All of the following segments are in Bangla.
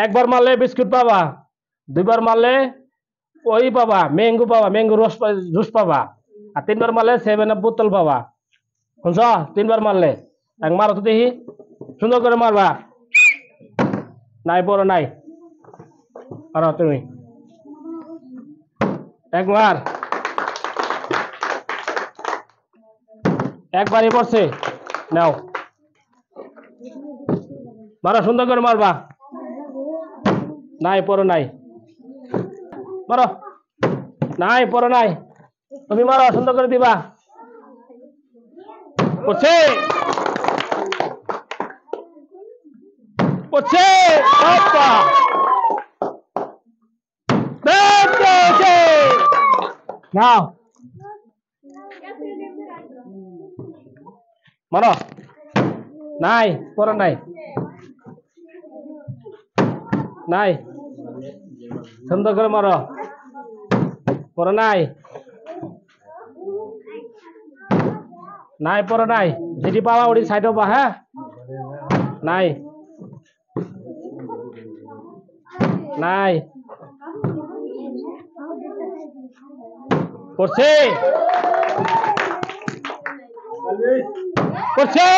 একবার মারলে বিস্কুট পাবা, দুইবার মারলে ওই পাবা, ম্যাঙ্গো জুস পাবা, আর তিনবার মারলে 7 আপ বোতল পাবা। শুনছ? তিনবার মারলে এক মারো তো দেখি, সুন্দর করে মারবা। নাই বড় নাই, মারো তুমি একবার, একবারই পড়ছে। নাও মারো, সুন্দর করে মারবা। নাই পড়ো নাই, মারো। নাই পড়ো নাই, তুমি মারো, সুন্দর করে দিবা। পড়ছে, পড়ছে, বাবা পড়ছে। নাও মারো। নাই পড়ো নাই, নাই সুন্দর করে মারো। পড়ো নাই, নাই পড়ো নাই, যেটি পাওয়া ওটি সাইড হবা। হ্যাঁ নাই, নাই পড়ছে, পড়ছে,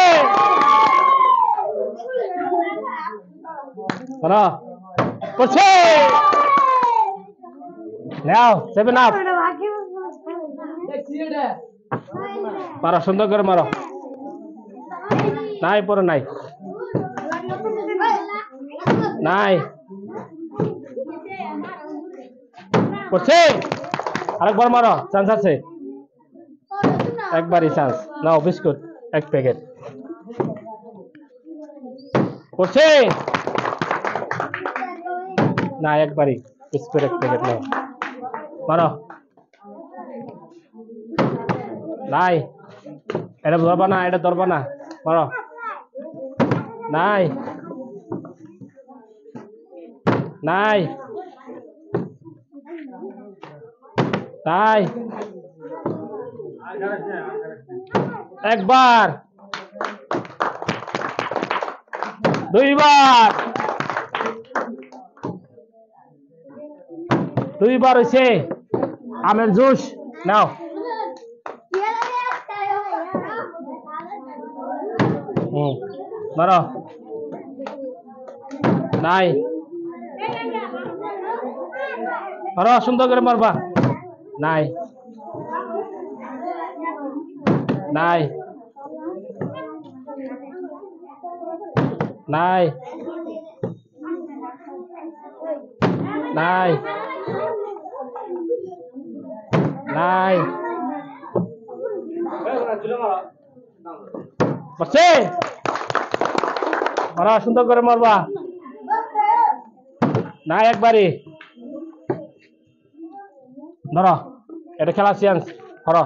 মারো, পড়ছে। নাও 7 আপ মারো, সুন্দর করে মারো। নাই পড়ো নাই, নাই পড়ছে। আরেকবার মারো, চান্স আছে, একবারই চান্স। নাও বিস্কুট এক প্যাকেট। পড়ছে না, একবারই বিস্কুট এক প্যাকেট। নাও মারো। নাই, এটা ধরবা না, এটা ধরবা না, মারো। নাই, নাই, নাই, একবার, দুইবার, দুইবার হয়েছে। আমের জুস নাও। মারো। নাই, মারো, সুন্দর করে মারবা। নাই, নাই, নাই, নাই, নাই পড়ছে। মারা, সুন্দর করে মারবা। নাই, একবারই ধরো, এটা খেলা সিয়ান্স ধরো।